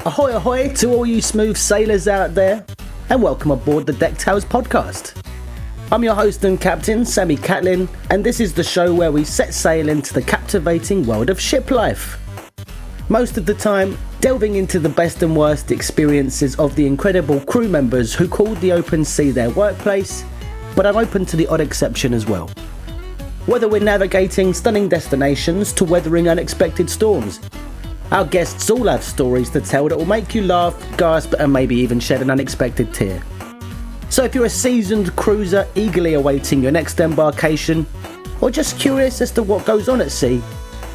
Ahoy ahoy to all you smooth sailors out there, and welcome aboard the DeckTales Podcast. I'm your host and captain, Sammy Catlin, and this is the show where we set sail into the captivating world of ship life. Most of the time, delving into the best and worst experiences of the incredible crew members who called the open sea their workplace, but I'm open to the odd exception as well. Whether we're navigating stunning destinations to weathering unexpected storms, our guests all have stories to tell that will make you laugh, gasp, and maybe even shed an unexpected tear. So if you're a seasoned cruiser eagerly awaiting your next embarkation, or just curious as to what goes on at sea,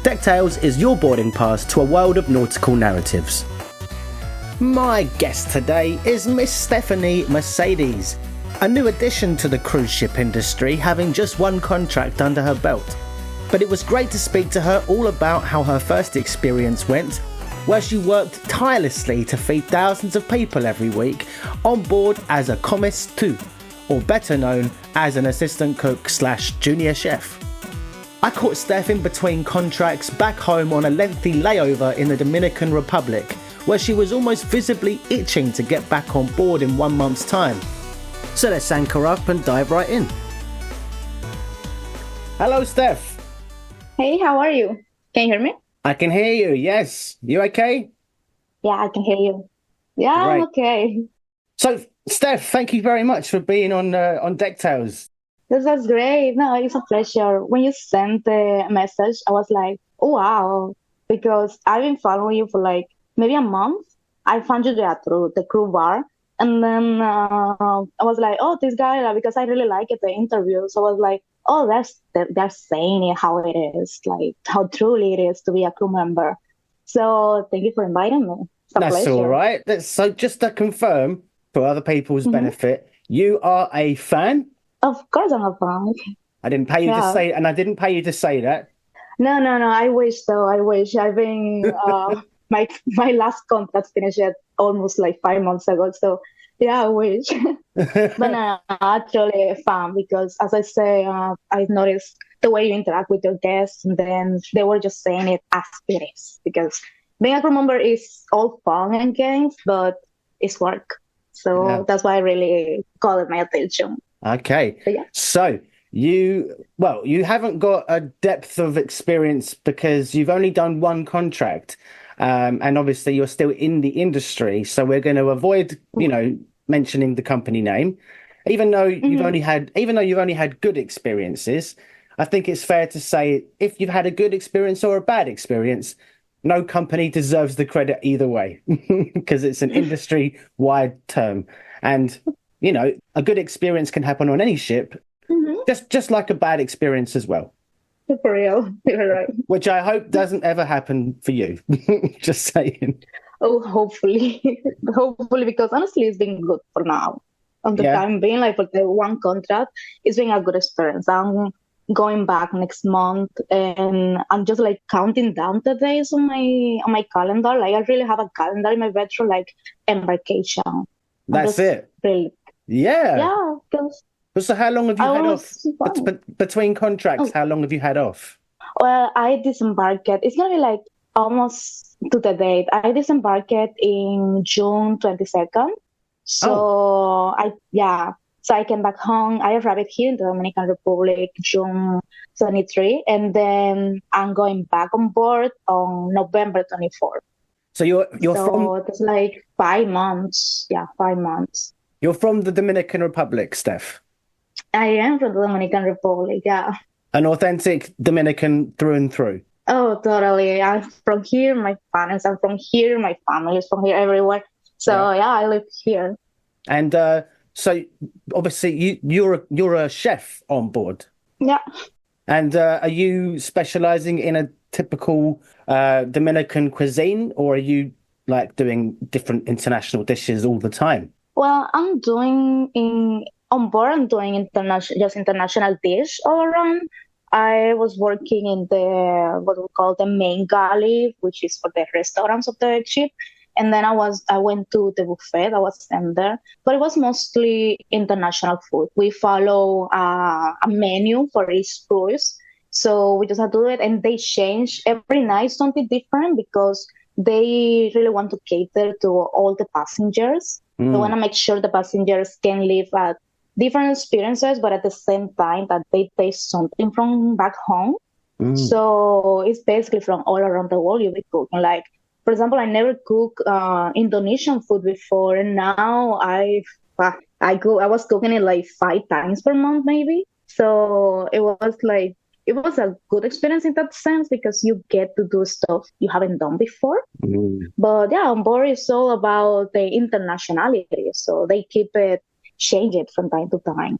DeckTales is your boarding pass to a world of nautical narratives. My guest today is Miss Stephanie Mercedes, a new addition to the cruise ship industry, having just one contract under her belt. But it was great to speak to her all about how her first experience went, where she worked tirelessly to feed thousands of people every week on board as a Commis 2, or better known as an assistant cook / junior chef. I caught Steff in between contracts back home on a lengthy layover in the Dominican Republic, where she was almost visibly itching to get back on board in 1 month's time. So let's anchor up and dive right in. Hello, Steff. Hey, how are you? Can you hear me? I can hear you, yes. You okay? Yeah, I can hear you. Yeah, I'm okay. So, Steff, thank you very much for being on DeckTales. This was great. No, it's a pleasure. When you sent the message, I was like, oh, wow. Because I've been following you for like maybe a month. I found you there through the crew bar. And then I was like, oh, this guy, because I really liked the interview. So I was like, oh, they're saying it how it is, like how truly it is to be a crew member. So thank you for inviting me. That's pleasure. All right. So just to confirm, for other people's benefit, you are a fan? Of course I'm a fan. I didn't pay you to say, and I didn't pay you to say that. No. I wish though. I wish. I've been my last contract finished almost like 5 months ago. So yeah, I wish. But no, actually a fan because, as I say, I've noticed the way you interact with your guests, and then they were just saying it as it is. Because being a crew member is all fun and games, but it's work. So that's why I really called my attention. Okay. So you haven't got a depth of experience because you've only done one contract. And obviously you're still in the industry. So we're going to avoid, mentioning the company name, even though you've only had good experiences. I think it's fair to say if you've had a good experience or a bad experience, no company deserves the credit either way because it's an industry-wide term. And, a good experience can happen on any ship, just like a bad experience as well. For real, you're right. Which I hope doesn't ever happen for you. Just saying. Oh, hopefully. Hopefully, because honestly, it's been good for now. On the time being, like for the one contract, it's been a good experience. I'm going back next month, and I'm just like counting down the days on my calendar. Like I really have a calendar in my bedroom, like embarkation. That's it. Really, yeah. So how long have you had off? Between contracts, how long have you had off? Well, I disembarked. It's going to be like almost to the date. I disembarked in June 22nd. So so I came back home. I arrived here in the Dominican Republic June 23, and then I'm going back on board on November 24th. So you're from... it's like 5 months. Yeah, 5 months. You're from the Dominican Republic, Steff? I am from the Dominican Republic, yeah. An authentic Dominican through and through. Oh, totally. I'm from here. My parents are from here. My family is from here, everywhere. So, I live here. And so, obviously, you're a chef on board. Yeah. And are you specializing in a typical Dominican cuisine, or are you like doing different international dishes all the time? Well, I'm doing international dish all around. I was working in what we call the main galley, which is for the restaurants of the ship. And then I went to the buffet. I was there, but it was mostly international food. We follow a menu for each cruise. So we just had to do it, and they change every night something different because they really want to cater to all the passengers. They want to make sure the passengers can live at different experiences, but at the same time that they taste something from back home. So it's basically from all around the world you'll be cooking. Like, for example, I never cooked Indonesian food before, and now I was cooking it like 5 times per month, maybe. So it was a good experience in that sense because you get to do stuff you haven't done before. But yeah, on board is all about the internationality. So they keep it changing from time to time.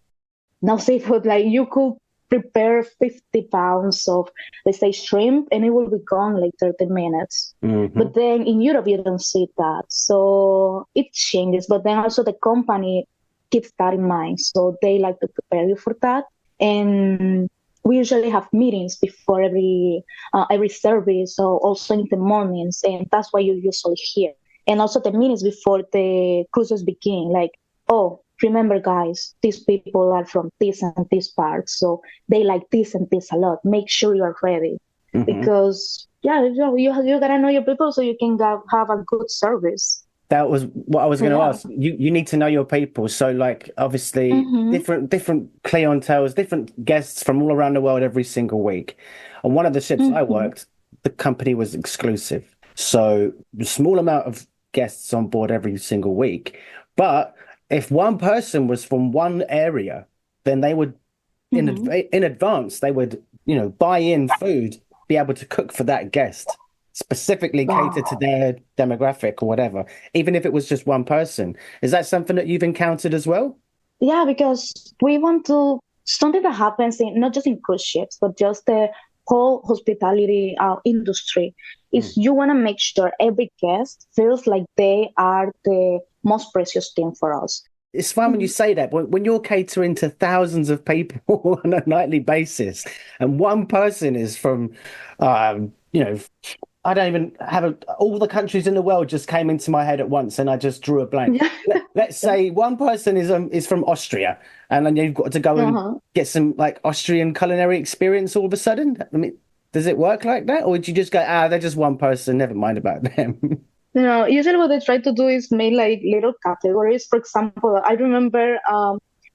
Now seafood, like you could prepare 50 pounds of, let's say, shrimp, and it will be gone in like 30 minutes. But then in Europe, you don't see that. So it changes. But then also the company keeps that in mind. So they like to prepare you for that. And we usually have meetings before every service, or also in the mornings, and that's why you usually hear. And also the minutes before the cruises begin, like, oh, remember guys, these people are from this and this part, so they like this and this a lot. Make sure you are ready, because you gotta know your people so you can have a good service. That was what I was going to ask. You need to know your people. So, like, obviously, different clienteles, different guests from all around the world every single week. On one of the ships I worked, the company was exclusive. So, a small amount of guests on board every single week. But if one person was from one area, then they would, in advance, they would, buy in food, be able to cook for that guest. Specifically cater to their demographic or whatever, even if it was just one person. Is that something that you've encountered as well? Yeah, because we want to, something that happens in not just in cruise ships, but just the whole hospitality industry, is you want to make sure every guest feels like they are the most precious thing for us. It's fun when you say that, but when you're catering to thousands of people on a nightly basis, and one person is from, I don't even have all the countries in the world just came into my head at once, and I just drew a blank. Let's say one person is from Austria, and then you've got to go and get some like Austrian culinary experience all of a sudden. I mean, does it work like that, or would you just go, they're just one person, never mind about them? Usually what they try to do is make like little categories. For example, I remember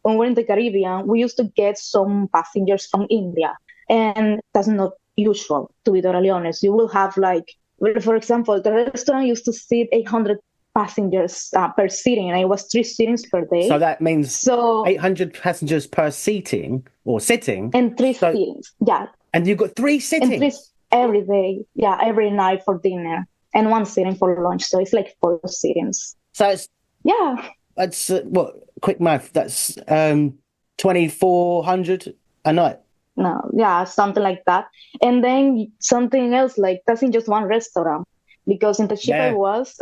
when we're in the Caribbean, we used to get some passengers from India, and that's not usual, to be totally honest. You will have for example, the restaurant used to seat 800 passengers per sitting, and it was 3 sittings per day. So that means 800 passengers per seating or sitting, and 3 sittings. Yeah, and you've got 3 sittings and 3 every day. Yeah, every night for dinner, and 1 sitting for lunch. So it's like 4 sittings. So that's quick math. That's 2,400 a night. No, yeah, something like that. And then something else, like that's in just one restaurant, because in the ship I was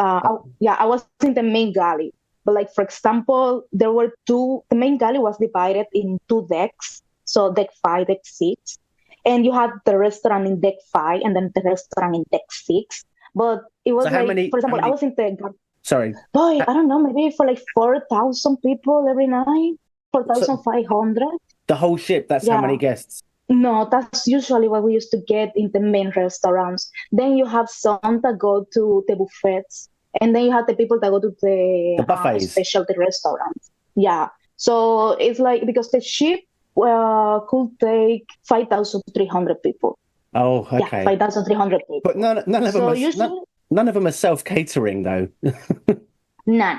in the main galley. But like, for example, there were the main galley was divided in 2 decks. So deck 5, deck 6. And you had the restaurant in deck 5 and then the restaurant in deck 6. But it was for example, I was in the... Sorry. Boy, I don't know, maybe for like 4,000 people every night, 4,500. The whole ship, that's how many guests? No, that's usually what we used to get in the main restaurants. Then you have some that go to the buffets, and then you have the people that go to the buffets, specialty restaurants. Yeah. So it's like, because the ship could take 5,300 people. Oh, okay. Yeah, 5,300 people. But none of them are self-catering, though. No.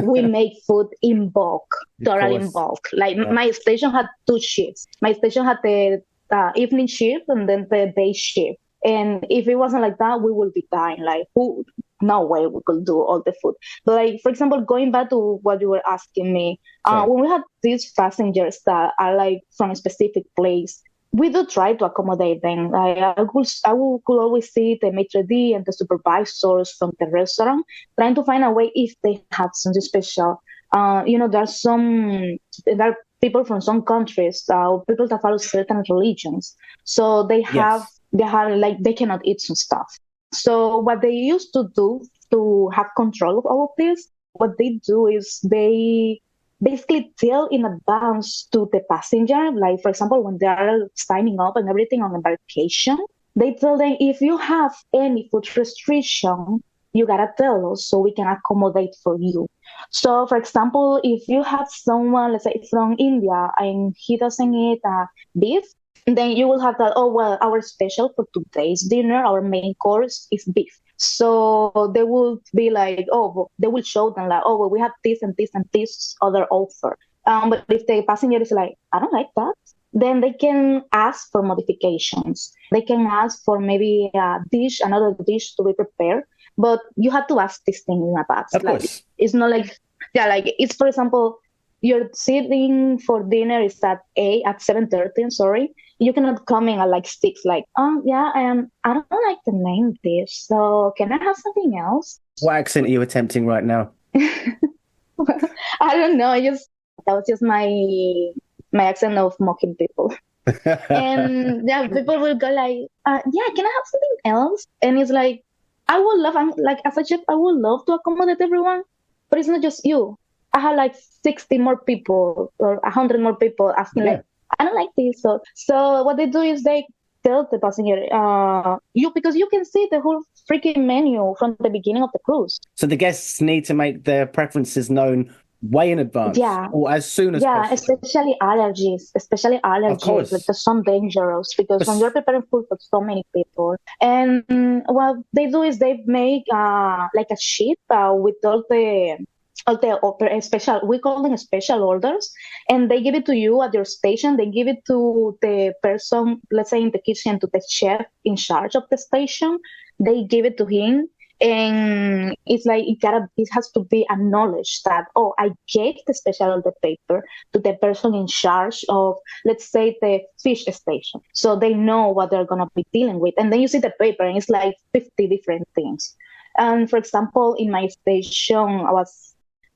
We make food in bulk, totally in bulk. Like my station had 2 shifts. My station had the evening shift and then the day shift. And if it wasn't like that, we would be dying. Like, no way we could do all the food. But like, for example, going back to what you were asking me, when we had these passengers that are like from a specific place, we do try to accommodate them. I could always see the maitre d' and the supervisors from the restaurant trying to find a way if they have something special. There are people from some countries, people that follow certain religions, so they cannot eat some stuff. So what they used to do to have control of all of this, what they do is they basically tell in advance to the passenger, like, for example, when they are signing up and everything on embarkation, They tell them if you have any food restriction, you gotta tell us so we can accommodate for you. So, for example, if you have someone, let's say from India, and he doesn't eat beef, then you will have that. Oh well, our special for today's dinner, our main course is beef. So they will be like, oh, well, they will show them like, oh, well, we have this and this and this other offer. But if the passenger is like, I don't like that, then they can ask for modifications. They can ask for maybe another dish to be prepared. But you have to ask this thing in advance. Of like, course. It's not like, yeah, like it's, for example, you're sitting for dinner is at 7:30, sorry. You cannot come in at like 6, like, oh, yeah, I don't like the main dish. So can I have something else? What accent are you attempting right now? I don't know. That was just my accent of mocking people. And yeah, people will go like, yeah, can I have something else? And it's like, I'm like, as a chef, I would love to accommodate everyone, but it's not just you. I have like 60 more people or 100 more people asking like, I don't like this. So what they do is they tell the passenger, because you can see the whole freaking menu from the beginning of the cruise. So the guests need to make their preferences known way in advance, or as soon as possible. Especially allergies. Of course. Like, there's some dangerous because when you're preparing food for so many people, and what they do is they make like a sheet with all the special, we call them special orders, and they give it to you at your station. They give it to the person, let's say in the kitchen, to the chef in charge of the station. They give it to him. And it's like it has to be acknowledged that, oh, I gave the special order paper to the person in charge of, let's say, the fish station. So they know what they're going to be dealing with. And then you see the paper and it's like 50 different things. And for example, in my station,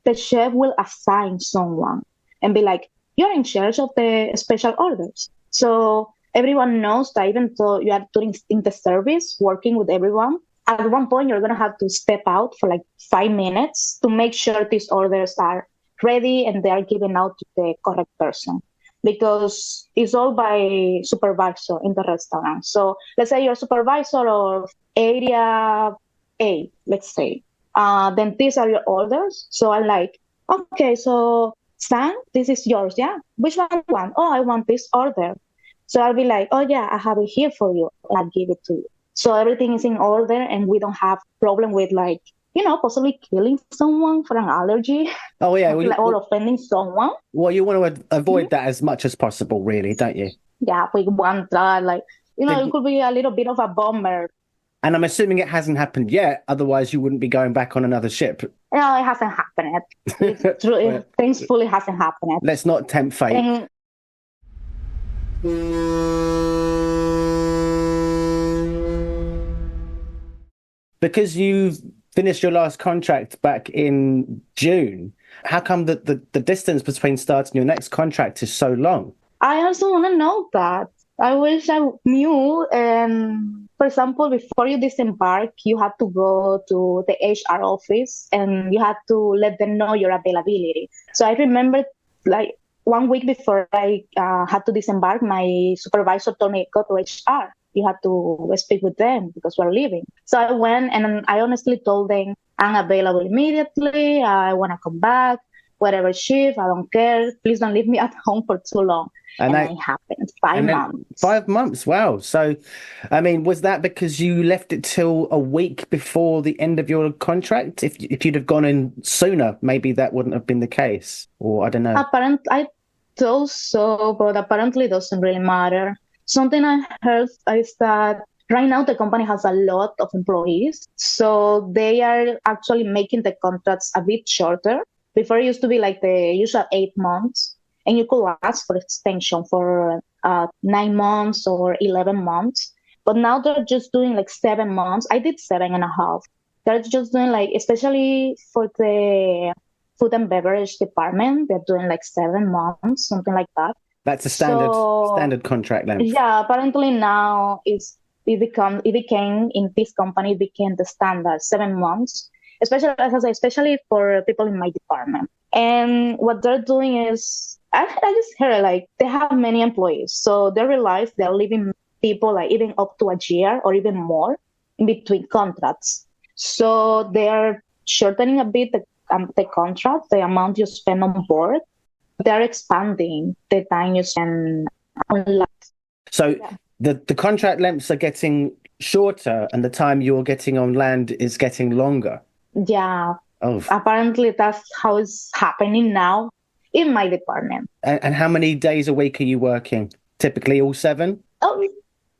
the chef will assign someone and be like, you're in charge of the special orders. So everyone knows that even though you are doing in the service, working with everyone, at one point, you're going to have to step out for like 5 minutes to make sure these orders are ready and they are given out to the correct person. Because it's all by supervisor in the restaurant. So let's say you're supervisor of area A, let's say. Then these are your orders. So I'm like, okay, so Sam, this is yours, yeah? Which one do you want? Oh, I want this order. So I'll be like, oh yeah, I have it here for you. I'll give it to you. So everything is in order and we don't have problem with like, possibly killing someone for an allergy. Oh yeah. Or offending someone. Well, you want to avoid that as much as possible, really, don't you? Yeah, we want that. Like, it could be a little bit of a bummer. And I'm assuming it hasn't happened yet. Otherwise, you wouldn't be going back on another ship. No, it hasn't happened yet. It's true. It thankfully hasn't happened yet. Let's not tempt fate. Because you've finished your last contract back in June, how come the distance between starting your next contract is so long? I also want to know that. I wish I knew. For example, before you disembark, you had to go to the HR office and you had to let them know your availability. So I remember like 1 week before I had to disembark, my supervisor told me, go to HR. You have to speak with them because we're leaving. So I went and I honestly told them, I'm available immediately. I want to come back, whatever shift, I don't care. Please don't leave me at home for too long. And it happened. 5 months. 5 months, wow. So, I mean, was that because you left it till a week before the end of your contract? If you'd have gone in sooner, maybe that wouldn't have been the case. Or I don't know. Apparently, I thought so, but apparently it doesn't really matter. Something I heard is that right now the company has a lot of employees, so they are actually making the contracts a bit shorter. Before it used to be like the usual 8 months, and you could ask for extension for 9 months or 11 months. But now they're just doing like 7 months. I did 7.5. They're just doing like, especially for the food and beverage department, they're doing like 7 months, something like that. That's a standard contract length. Yeah, apparently now it became in this company, it became the standard 7 months, especially, as I say, especially for people in my department. And what they're doing is, I just heard like they have many employees, so they realize they're leaving people like even up to a year or even more in between contracts. So they're shortening a bit the contract, the amount you spend on board. They're expanding the time you spend on land. So the contract lengths are getting shorter and the time you're getting on land is getting longer. Yeah. Oh. Apparently that's how it's happening now in my department. And how many days a week are you working? Typically all 7?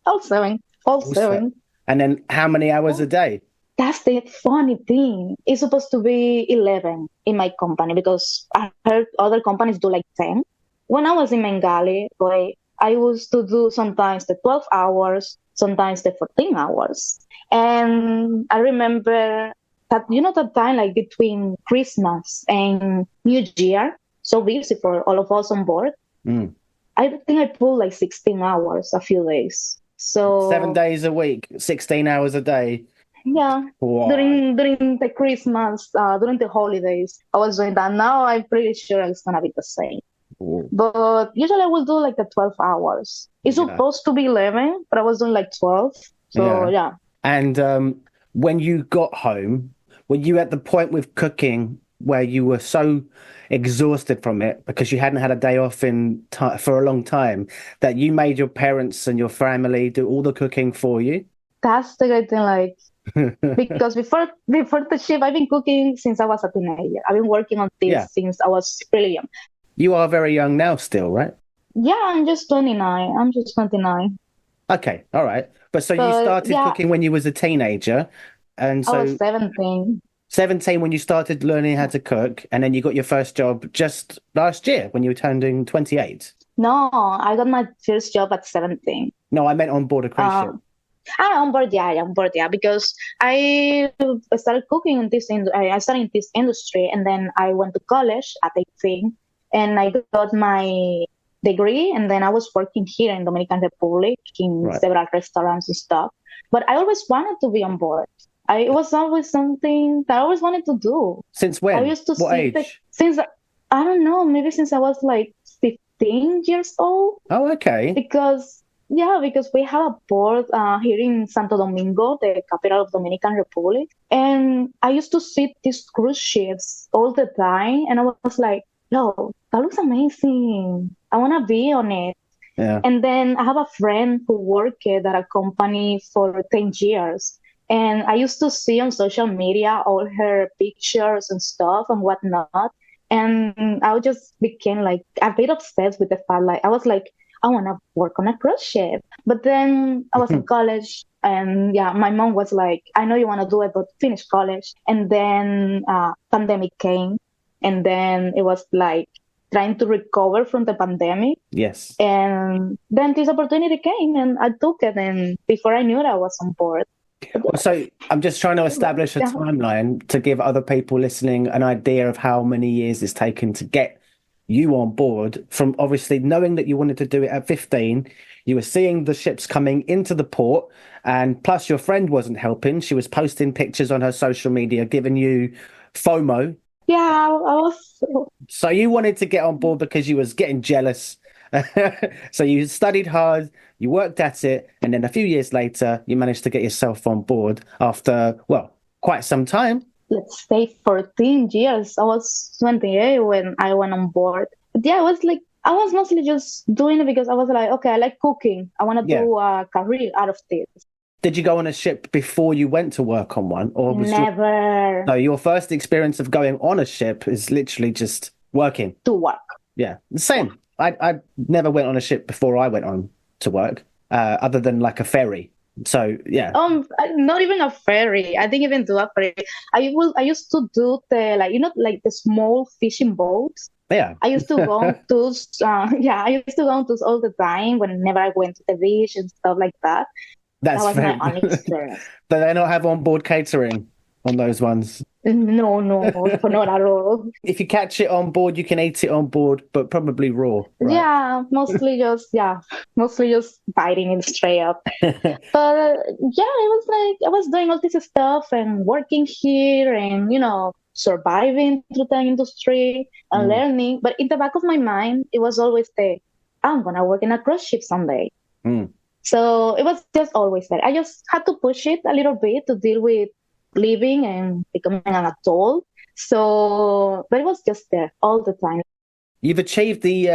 All seven. All seven. And then how many hours a day? That's the funny thing. It's supposed to be 11 in my company because I heard other companies do like 10. When I was in Bengali, I used to do sometimes the 12 hours, sometimes the 14 hours. And I remember that, that time like between Christmas and New Year, so busy for all of us on board. I think I pulled like 16 hours a few days. So 7 days a week, 16 hours a day. Yeah, wow. during the Christmas, during the holidays, I was doing that. Now I'm pretty sure it's gonna be the same. Ooh. But usually I will do like the 12 hours. It's supposed to be 11, but I was doing like 12. So yeah. And when you got home, were you at the point with cooking where you were so exhausted from it because you hadn't had a day off for a long time that you made your parents and your family do all the cooking for you? That's the good thing, like, because before the shift, I've been cooking since I was a teenager. I've been working on this since I was really young. You are very young now still, right? Yeah, I'm just 29. I'm just 29. Okay, all right. But you started cooking when you was a teenager, and so I was 17. 17 when you started learning how to cook, and then you got your first job just last year when you were turning 28. No, I got my first job at 17. No, I meant on board a cruise ship. On board, because I started cooking in this. I started in this industry, and then I went to college at 18, and I got my degree, and then I was working here in Dominican Republic in several restaurants and stuff. But I always wanted to be on board. It was always something that I always wanted to do. Since when? I used to what age? Since I don't know, maybe since I was like 15 years old. Oh, okay. Because we have a port here in Santo Domingo, the capital of Dominican Republic. And I used to see these cruise ships all the time. And I was like, yo, that looks amazing. I want to be on it. Yeah. And then I have a friend who worked at a company for 10 years. And I used to see on social media all her pictures and stuff and whatnot. And I just became like a bit obsessed with the fact, like, I was like, I want to work on a cruise ship. But then I was in college, and my mom was like, I know you want to do it, but finish college. And then pandemic came, and then it was like trying to recover from the pandemic. Yes. And then this opportunity came, and I took it, and before I knew it, I was on board. So I'm just trying to establish a timeline to give other people listening an idea of how many years it's taken to get you on board, from obviously knowing that you wanted to do it at 15, you were seeing the ships coming into the port, and plus your friend wasn't helping. She was posting pictures on her social media, giving you FOMO. Yeah, I was. So you wanted to get on board because you was getting jealous. So you studied hard, you worked at it, and then a few years later, you managed to get yourself on board after, quite some time. Let's say 14 years. I was 28 when I went on board. But I was mostly just doing it because I was like, okay, I like cooking. I want to do a career out of this. Did you go on a ship before you went to work on one? Or was Never. Your first experience of going on a ship is literally just working. To work. Yeah, the same. I never went on a ship before I went on to work, other than like a ferry. So yeah. Not even a ferry. I didn't even do a ferry. I used to do the small fishing boats. Yeah. I used to go on those. I used to go on those all the time whenever I went to the beach and stuff like that. That was my only experience. Do they not have onboard catering on those ones? No, not at all. If you catch it on board, you can eat it on board, but probably raw. Right? Yeah, mostly just biting it straight up. But it was like I was doing all this stuff and working here and surviving through the industry and learning. But in the back of my mind, it was always I'm gonna work in a cruise ship someday. So it was just always there. I just had to push it a little bit to deal with living and becoming an adult. So, but it was just there all the time. You've achieved the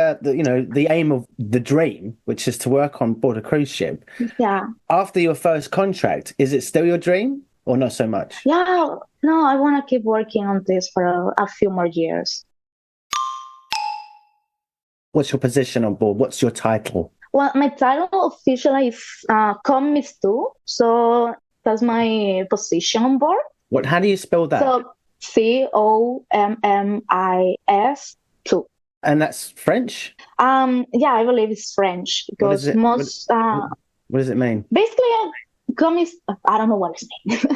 aim of the dream, which is to work on board a cruise ship. Yeah. After your first contract, is it still your dream or not so much? Yeah. No, I want to keep working on this for a few more years. What's your position on board? What's your title? Well, my title officially is Commis 2. So that's my position on board. How do you spell that? So COMMIS 2. And that's French? Yeah, I believe it's French because what does it mean? Basically, Commis, I don't know what it means,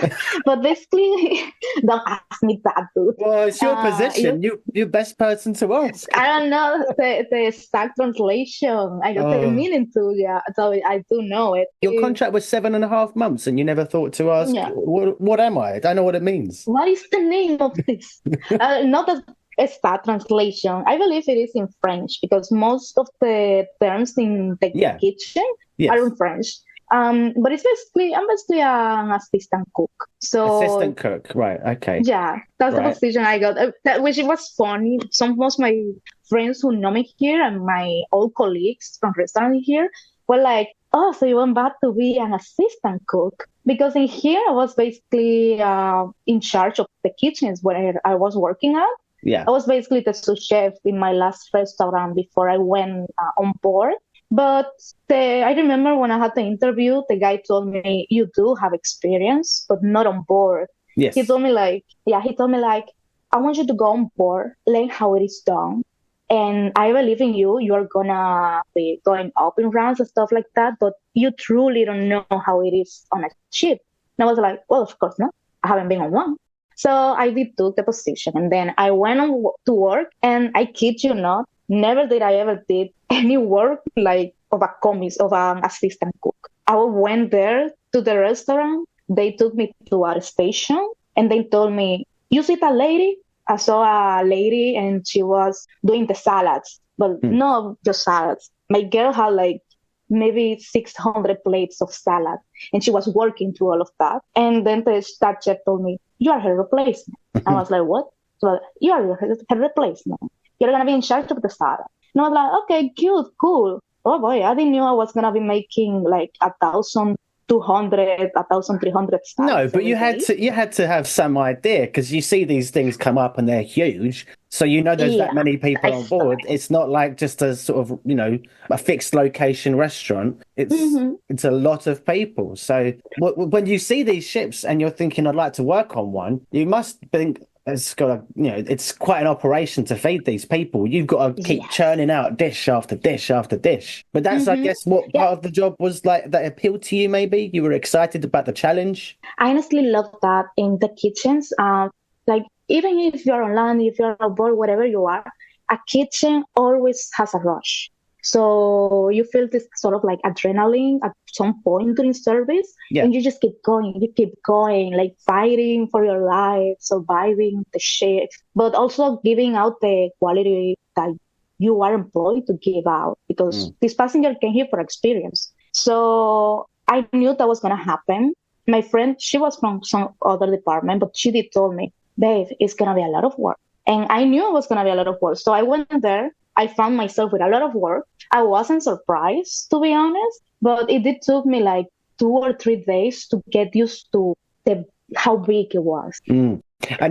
but basically, don't ask me that, dude. Well, it's your position. You're best person to ask. I don't know the exact translation. I got the meaning to, yeah. So I do know it. Your contract was 7.5 months, and you never thought to ask, what am I? I don't know what it means. What is the name of this? Not a exact translation. I believe it is in French because most of the terms in the kitchen are in French. But it's I'm basically an assistant cook. So assistant cook, right? Okay. Yeah, that's the position I got. Which was funny. Most of my friends who know me here and my old colleagues from restaurant here were like, "Oh, so you went back to be an assistant cook?" Because in here I was basically in charge of the kitchens where I was working at. Yeah, I was basically the sous chef in my last restaurant before I went on board. But I remember when I had the interview, the guy told me, "You do have experience, but not on board." Yes. He told me I want you to go on board, learn how it is done. And I believe in you. You are going to be going up in ranks and stuff like that, but you truly don't know how it is on a ship. And I was like, well, of course not. I haven't been on one. So I did took the position, and then I went on to work, and I kid you not, never did I ever did any work like of a commis, of an assistant cook. I went there to the restaurant. They took me to our station, and they told me, "You see that lady?" I saw a lady, and she was doing the salads, but not just salads. My girl had like maybe 600 plates of salad, and she was working through all of that. And then that chef told me, "You are her replacement." I was like, "What?" So, "You are her replacement. You're going to be in charge of the salad." And I was like, "Okay, cute, cool." Oh boy, I didn't know I was going to be making like 1,200, 1,300 salads. No, but you had to have some idea, because you see these things come up and they're huge. So you know there's that many people on board. It's not like just a sort of, a fixed location restaurant. It's a lot of people. So when you see these ships and you're thinking, "I'd like to work on one," you must think, it's quite an operation to feed these people. You've got to keep churning out dish after dish after dish. But that's, I guess, what part of the job was like that appealed to you, maybe? You were excited about the challenge? I honestly love that in the kitchens. Even if you're on land, if you're on board, whatever you are, a kitchen always has a rush. So you feel this sort of like adrenaline at some point during service, and you just keep going. You keep going, like fighting for your life, surviving the shift, but also giving out the quality that you are employed to give out, because this passenger came here for experience. So I knew that was going to happen. My friend, she was from some other department, but she did told me, "Babe, it's going to be a lot of work." And I knew it was going to be a lot of work. So I went there. I found myself with a lot of work. I wasn't surprised, to be honest, but it did took me like 2 or 3 days to get used to how big it was. And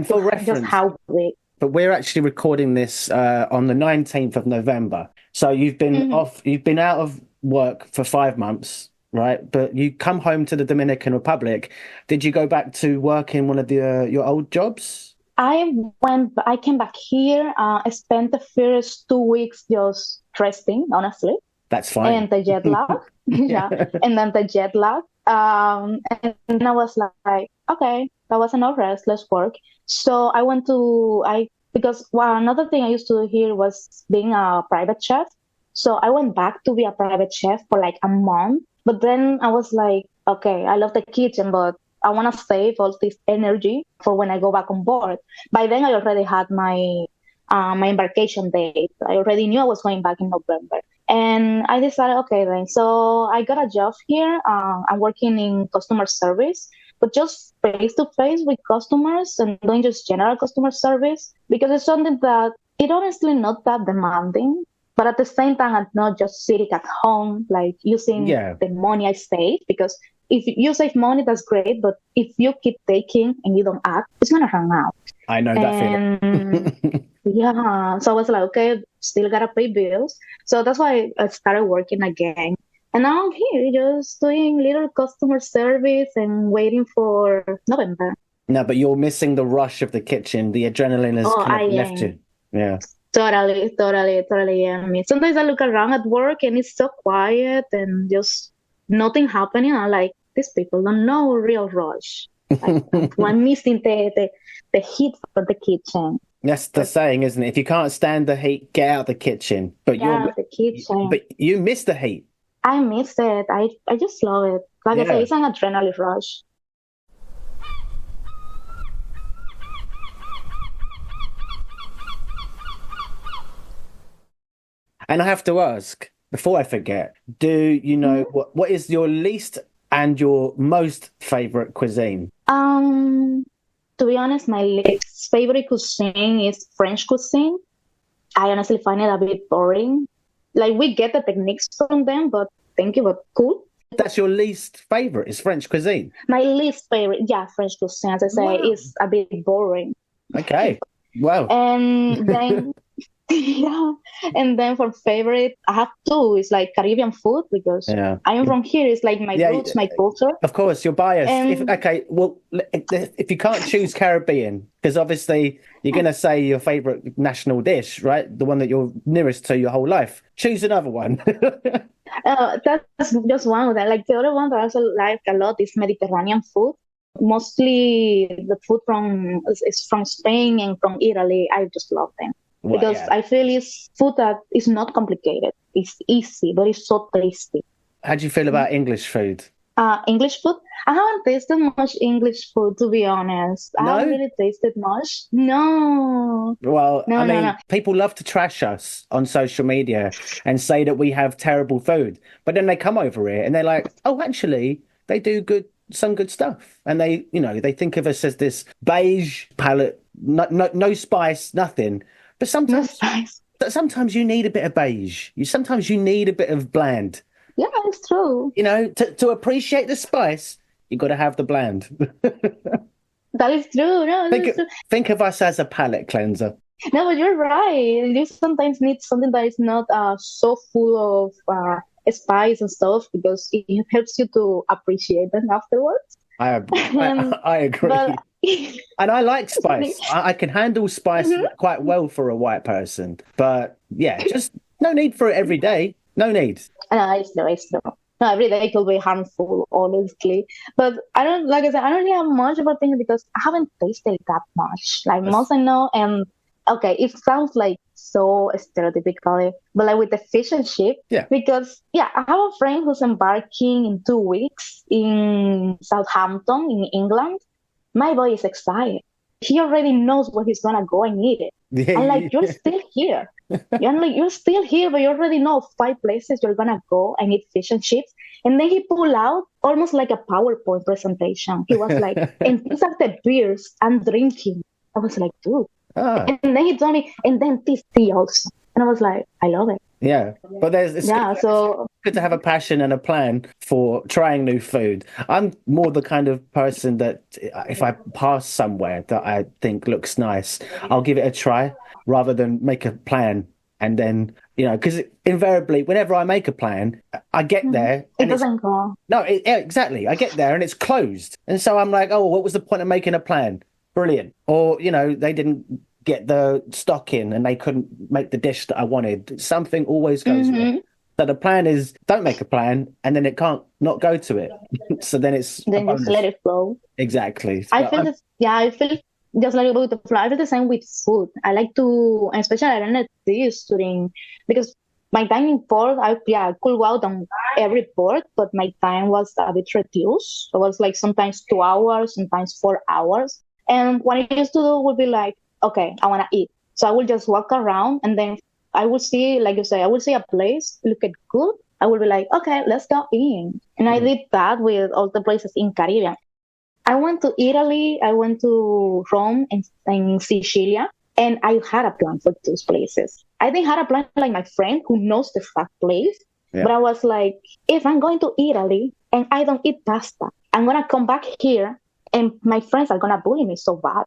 for reference, just how big. But we're actually recording this on the 19th of November. So you've been you've been out of work for 5 months, right? But you come home to the Dominican Republic. Did you go back to work in one of your old jobs? I came back here. I spent the first 2 weeks just resting, honestly. That's fine. And the jet lag. And then the jet lag. And I was like, okay, that was enough rest. Let's work. So I went because another thing I used to do here was being a private chef. So I went back to be a private chef for like a month. But then I was like, okay, I love the kitchen, but I want to save all this energy for when I go back on board. By then, I already had my embarkation date. I already knew I was going back in November. And I decided, okay, then. So I got a job here. I'm working in customer service, but just face to face with customers and doing just general customer service because it's something that it honestly not that demanding. But at the same time, I'm not just sitting at home, like using the money I save. Because if you save money, that's great. But if you keep taking and you don't act, it's going to run out. I know that feeling. Yeah. So I was like, okay, still got to pay bills. So that's why I started working again. And now I'm here just doing little customer service and waiting for November. No, but you're missing the rush of the kitchen. The adrenaline has kind of left you. Yeah. Totally. Yeah. I mean, sometimes I look around at work and it's so quiet and just nothing happening. I'm like, these people don't know real rush. I'm missing the heat for the kitchen. That's the saying, isn't it? If you can't stand the heat, get out the kitchen. But the kitchen. But you miss the heat. I miss it. I just love it. Like I say, it's an adrenaline rush. And I have to ask, before I forget, do you know what is your least and your most favorite cuisine? To be honest, my least favorite cuisine is French cuisine. I honestly find it a bit boring. Like, we get the techniques from them, but thank you, but cool. That's your least favorite, is French cuisine? My least favorite, French cuisine, as I say, is a bit boring. Okay, wow. And then... and then for favorite, I have two. It's like Caribbean food because I am from here. It's like my roots, my culture. Of course, you're biased. If you can't choose Caribbean, because obviously you're going to say your favorite national dish, right? The one that you're nearest to your whole life. Choose another one. That's just one of them. Like the other one that I also like a lot is Mediterranean food. Mostly the food is from Spain and from Italy. I just love them. Because I feel it's food that is not complicated. It's easy, but it's so tasty. How do you feel about English food? English food? I haven't tasted much English food, to be honest. No? I haven't really tasted much. No. Well, no. People love to trash us on social media and say that we have terrible food. But then they come over here and they're like, oh, actually, they do some good stuff. And they think of us as this beige palette, no spice, nothing. But sometimes you need a bit of beige. Sometimes you need a bit of bland. Yeah, it's true. To appreciate the spice, you got to have the bland. That is true. No, think of us as a palate cleanser. No, but you're right. You sometimes need something that is not so full of spice and stuff because it helps you to appreciate them afterwards. I agree. But... And I like spice. I can handle spice quite well for a white person. But just no need for it every day. No need. No, it's no. No, every day could be harmful, honestly. But I don't really have much of a thing because I haven't tasted that much. Like most I know, and okay, it sounds like so stereotypically, but like with the fish and chip, because I have a friend who's embarking in 2 weeks in Southampton in England. My boy is excited. He already knows where he's gonna go and eat it. I'm like, you're still here. You're still here, but you already know 5 places you're gonna go and eat fish and chips. And then he pulled out almost like a PowerPoint presentation. He was like, and these are the beers I'm drinking. I was like, dude. And then he told me, and then this tea also. And I was like, I love it. Yeah, but it's good to have a passion and a plan for trying new food. I'm more the kind of person that if I pass somewhere that I think looks nice, I'll give it a try rather than make a plan. And then, because invariably, whenever I make a plan, I get there. And it doesn't go. No, exactly. I get there and it's closed. And so I'm like, oh, what was the point of making a plan? Brilliant. Or, they didn't get the stock in and they couldn't make the dish that I wanted. Something always goes wrong. So the plan is don't make a plan and then it can't not go to it. So then it's... Then just let it flow. Exactly. So I feel just like about the flow. I feel the same with food. I like to, and especially I learned this because my time in port, I could go out on every port, but my time was a bit reduced. So it was like sometimes 2 hours, sometimes 4 hours. And what I used to do would be like, okay, I want to eat. So I will just walk around and then I would see, like you say, I would see a place, look at good. I would be like, okay, let's go in. And I did that with all the places in Caribbean. I went to Italy, I went to Rome and Sicilia, and I had a plan for those places. I didn't have a plan like my friend who knows the exact place, but I was like, if I'm going to Italy and I don't eat pasta, I'm going to come back here and my friends are going to bully me so bad.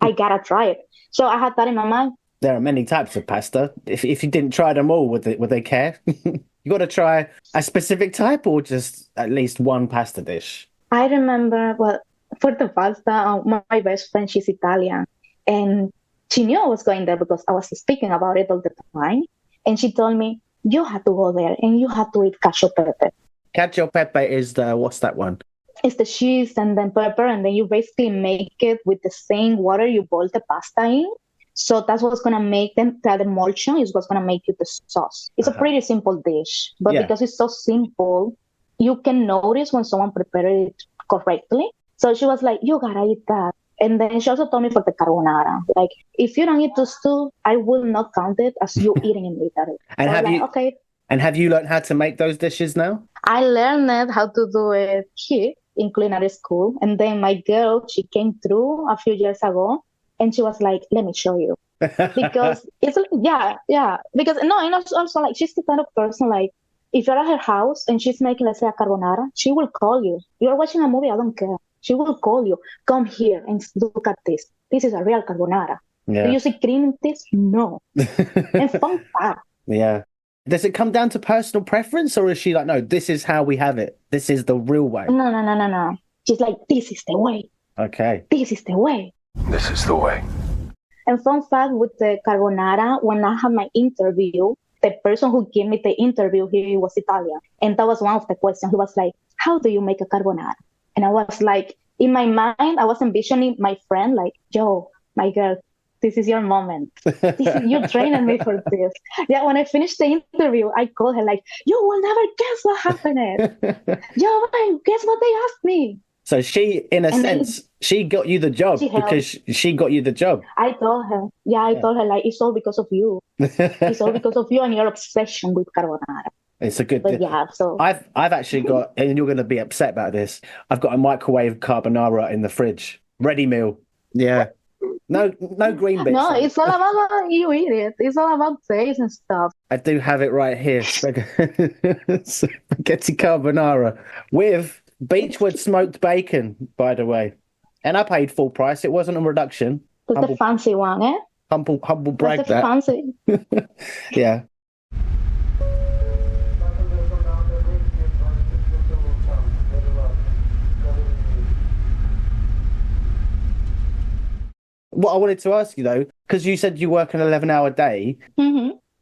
I got to try it. So I had that in my mind. There are many types of pasta. If you didn't try them all, would they care? You got to try a specific type or just at least one pasta dish? I remember, well, for the pasta, my best friend, she's Italian. And she knew I was going there because I was speaking about it all the time. And she told me, you have to go there and you have to eat cacio pepe. Cacio pepe is what's that one? It's the cheese and then pepper. And then you basically make it with the same water you boil the pasta in. So that's what's going to make them, that emulsion is what's going to make you the sauce. It's a pretty simple dish, but because it's so simple, you can notice when someone prepared it correctly. So she was like, you gotta eat that. And then she also told me for the carbonara, like, if you don't eat the stew, I will not count it as you eating in Italy. And so have like, you, okay. And have you learned how to make those dishes now? I learned how to do it here in culinary school. And then my girl, she came through a few years ago. And she was like, let me show you. Because it's, because, no, and also like, she's the kind of person, like, if you're at her house and she's making, let's say, a carbonara, she will call you. You're watching a movie, I don't care. She will call you. Come here and look at this. This is a real carbonara. Yeah. Do you see cream in this? No. And fun fact. Yeah. Does it come down to personal preference or is she like, no, this is how we have it. This is the real way? No. She's like, this is the way. Okay. This is the way. This is the way. And fun fact with the carbonara, when I had my interview, the person who gave me the interview, he was Italian. And that was one of the questions. He was like, how do you make a carbonara? And I was like, in my mind, I was envisioning my friend, like, yo, my girl, this is your moment. You're training me for this. Yeah, when I finished the interview, I called her like, you will never guess what happened. Yo, man, guess what they asked me? So she, in a sense, she got you the job because she got you the job. I told her, I told her, like, it's all because of you. It's all because of you and your obsession with carbonara. It's a good. But yeah, so I've actually got, and you're going to be upset about this. I've got a microwave carbonara in the fridge, ready meal. Yeah, no green bits. No, it's all about you eat it. It's all about taste and stuff. I do have it right here. Spaghetti carbonara with Beechwood smoked bacon, by the way, and I paid full price. It wasn't a reduction. That's the fancy one, eh? Humble brag. That's the fancy. Yeah. What I wanted to ask you though, because you said you work an 11-hour day,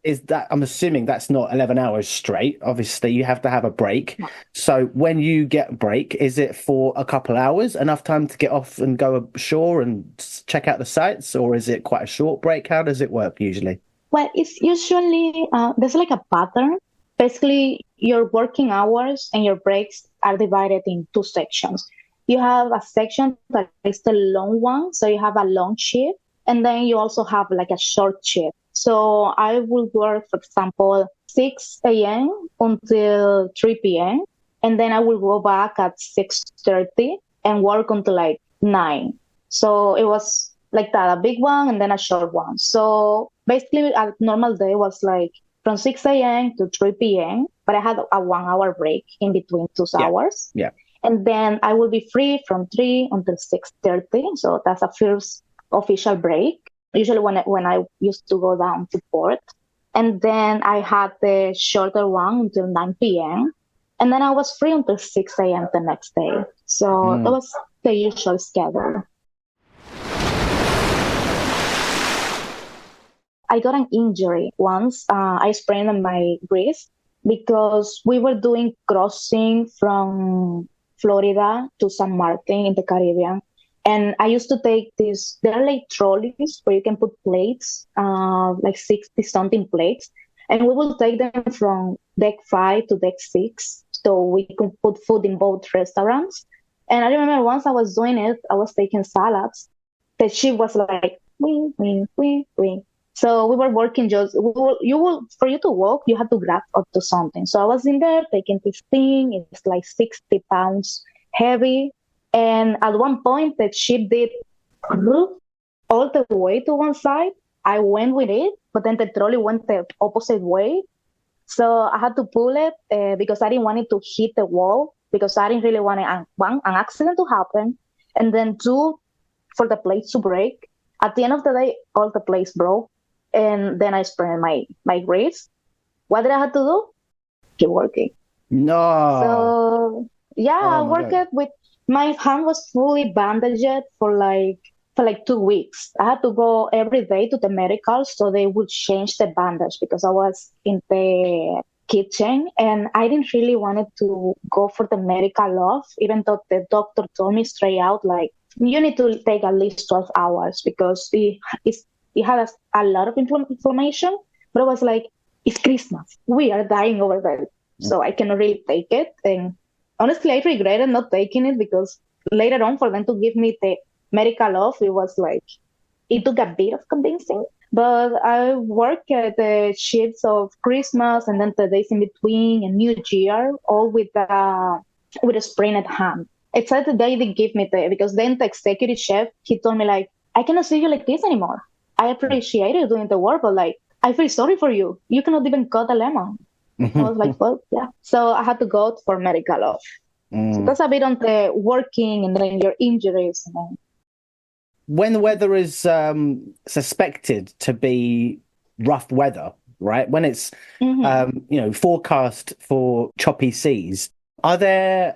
is that, I'm assuming that's not 11 hours straight. Obviously, you have to have a break. So when you get a break, is it for a couple hours, enough time to get off and go ashore and check out the sights, or is it quite a short break? How does it work usually? Well, it's usually, there's like a pattern. Basically, your working hours and your breaks are divided in two sections. You have a section that is the long one, so you have a long shift, and then you also have like a short shift. So I will work, for example, 6 a.m. until 3 p.m., and then I will go back at 6:30 and work until like 9. So it was like that, a big one and then a short one. So basically a normal day was like from 6 a.m. to 3 p.m., but I had a 1 hour break in between 2 hours. Yeah. And then I will be free from 3 until 6:30. So that's a first official break, usually when I used to go down to port. And then I had the shorter one until 9 p.m. And then I was free until 6 a.m. the next day. So that was the usual schedule. I got an injury once. I sprained my wrist because we were doing crossing from Florida to San Martin in the Caribbean. And I used to take these, they're like trolleys where you can put plates, like 60 something plates. And we will take them from deck 5 to deck 6. So we could put food in both restaurants. And I remember once I was doing it, I was taking salads. The ship was like, wing, wing, wing, wing. So we were working for you to walk, you had to grab onto something. So I was in there taking this thing. It's like 60 pounds heavy. And at one point, the ship did all the way to one side. I went with it, but then the trolley went the opposite way. So I had to pull it because I didn't want it to hit the wall because I didn't really want an accident to happen. And then two, for the plates to break. At the end of the day, all the plates broke. And then I sprained my wrist. What did I have to do? Keep working. No. So yeah, I worked it with my hand was fully bandaged for like 2 weeks. I had to go every day to the medical so they would change the bandage because I was in the kitchen and I didn't really wanted to go for the medical off, even though the doctor told me straight out, like, you need to take at least 12 hours because it had a lot of inflammation. But I was like, it's Christmas. We are dying over there. So I cannot really take it. And honestly, I regretted not taking it because later on for them to give me the medical off, it was like, it took a bit of convincing. But I worked at the shifts of Christmas and then the days in between and New Year, all with a sprained hand. Except the day they give me because then the executive chef, he told me like, I cannot see you like this anymore. I appreciate you doing the work, but like, I feel sorry for you. You cannot even cut a lemon. I was like, well, yeah. So I had to go for medical off. So that's a bit on the working and then your injuries. And then... When the weather is suspected to be rough weather, right? When it's, forecast for choppy seas, are there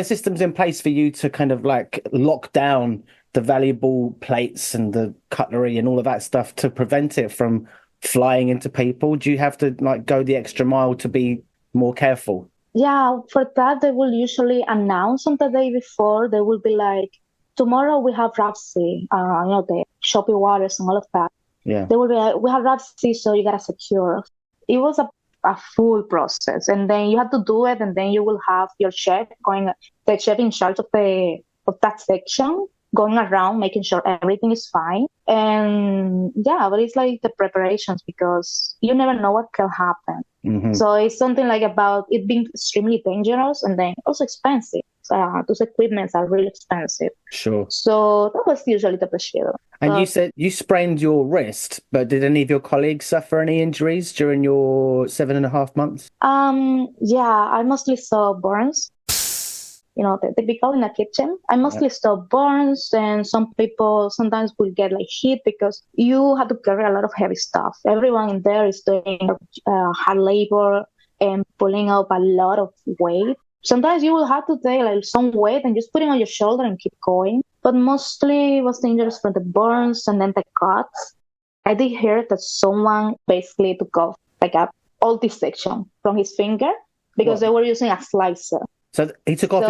systems in place for you to kind of like lock down the valuable plates and the cutlery and all of that stuff to prevent it from flying into people? Do you have to like go the extra mile to be more careful? Yeah, for that, they will usually announce on the day before. They will be like, tomorrow we have rough sea, the choppy waters and all of that. Yeah. They will be like, we have rough sea, so you got to secure. It was a full process. And then you have to do it, and then you will have your chef the chef in charge of that section, going around making sure everything is fine. And yeah, but it's like the preparations because you never know what can happen. Mm-hmm. So it's something like about it being extremely dangerous and then also expensive. Those equipments are really expensive. Sure. So that was usually the procedure. And you said you sprained your wrist, but did any of your colleagues suffer any injuries during your 7.5 months? Yeah, I mostly saw burns. The typical in a kitchen. I mostly saw burns, and some people sometimes will get like hit because you have to carry a lot of heavy stuff. Everyone in there is doing hard labor and pulling up a lot of weight. Sometimes you will have to take like some weight and just put it on your shoulder and keep going. But mostly it was dangerous for the burns and then the cuts. I did hear that someone basically took off like all this section from his finger because they were using a slicer. So he took off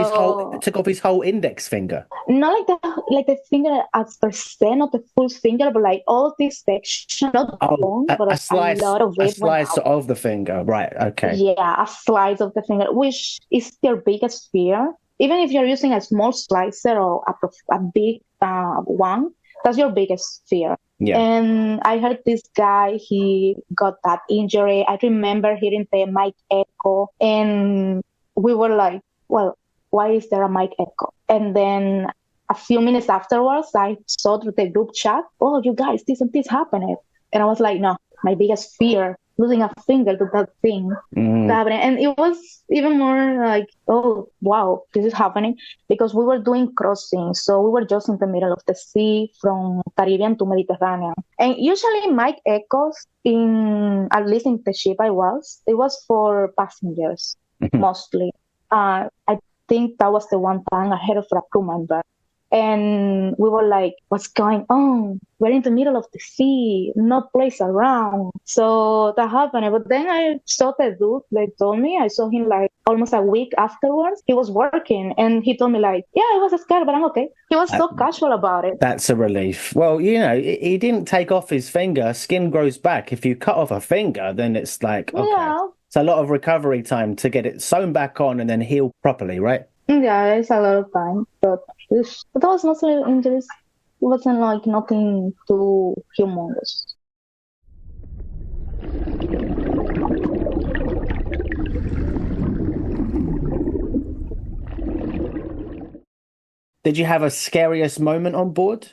his whole index finger. Not like the finger as per se, not the full finger, but like all this section, not bone, but a slice, a lot of weight. A slice of the finger, right? Okay. Yeah, a slice of the finger, which is your biggest fear. Even if you're using a small slicer or a big one, that's your biggest fear. Yeah. And I heard this guy, he got that injury. I remember hearing the mic echo, and we were like, well, why is there a mic echo? And then a few minutes afterwards, I saw through the group chat, oh, you guys, this and this happened. And I was like, no, my biggest fear, losing a finger to that thing happening. And it was even more like, oh, wow, this is happening because we were doing crossings. So we were just in the middle of the sea from Caribbean to Mediterranean. And usually mic echoes at least in the ship it was for passengers mostly. I think that was the one time I heard of a crew member. And we were like, what's going on? We're in the middle of the sea, no place around. So that happened. But then I saw the dude, they told me, I saw him like almost a week afterwards. He was working and he told me like, yeah, I was scared, but I'm okay. He was so casual about it. That's a relief. Well, he didn't take off his finger. Skin grows back. If you cut off a finger, then it's like, okay. Yeah. It's a lot of recovery time to get it sewn back on and then heal properly, right? Yeah, it's a lot of time. But that was mostly injuries. It wasn't like nothing too humongous. Did you have a scariest moment on board?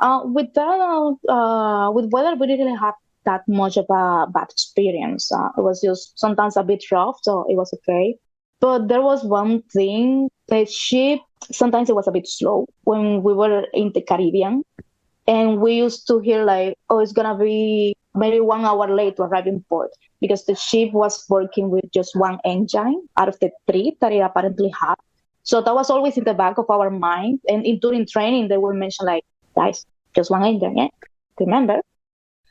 With weather, we didn't have that much of a bad experience. It was just sometimes a bit rough, so it was okay. But there was one thing, the ship, sometimes it was a bit slow when we were in the Caribbean. And we used to hear like, oh, it's going to be maybe 1 hour late to arrive in port because the ship was working with just one engine out of the three that it apparently had. So that was always in the back of our mind. And during training, they would mention like, guys, just one engine, yeah? Remember?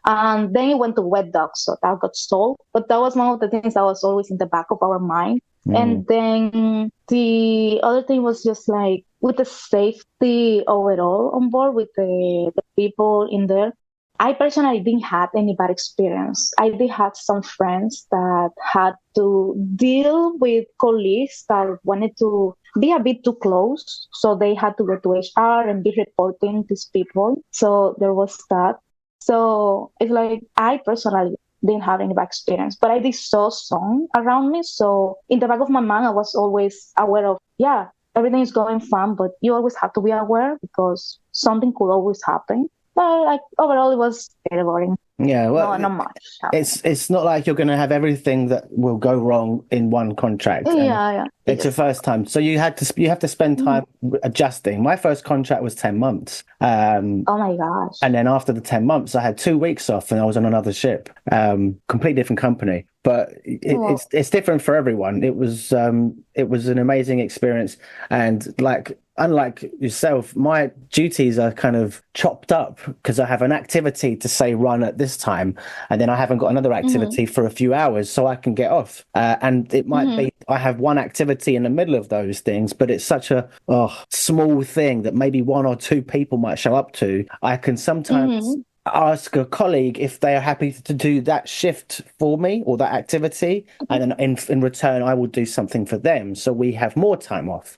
And then it went to wet dock, so that got solved. But that was one of the things that was always in the back of our mind. And then the other thing was just like with the safety overall on board with the people in there. I personally didn't have any bad experience. I did have some friends that had to deal with colleagues that wanted to be a bit too close. So they had to go to HR and be reporting these people. So there was that. So it's like I personally didn't have any bad experience, but I did saw some around me. So in the back of my mind, I was always aware of, yeah, everything is going fine, but you always have to be aware because something could always happen. But like overall, it was very boring. Yeah, well, not much. It's not like you're going to have everything that will go wrong in one contract. Yeah. It's your first time, so you have to spend time adjusting. My first contract was 10 months. Oh my gosh! And then after the 10 months, I had 2 weeks off, and I was on another ship, completely different company. But it's different for everyone. It was an amazing experience, and like. Unlike yourself, my duties are kind of chopped up because I have an activity to say run at this time, and then I haven't got another activity for a few hours, so I can get off. And it might be I have one activity in the middle of those things, but it's such a small thing that maybe 1 or 2 people might show up to. I can sometimes ask a colleague if they are happy to do that shift for me or that activity, and then in return, I will do something for them, so we have more time off.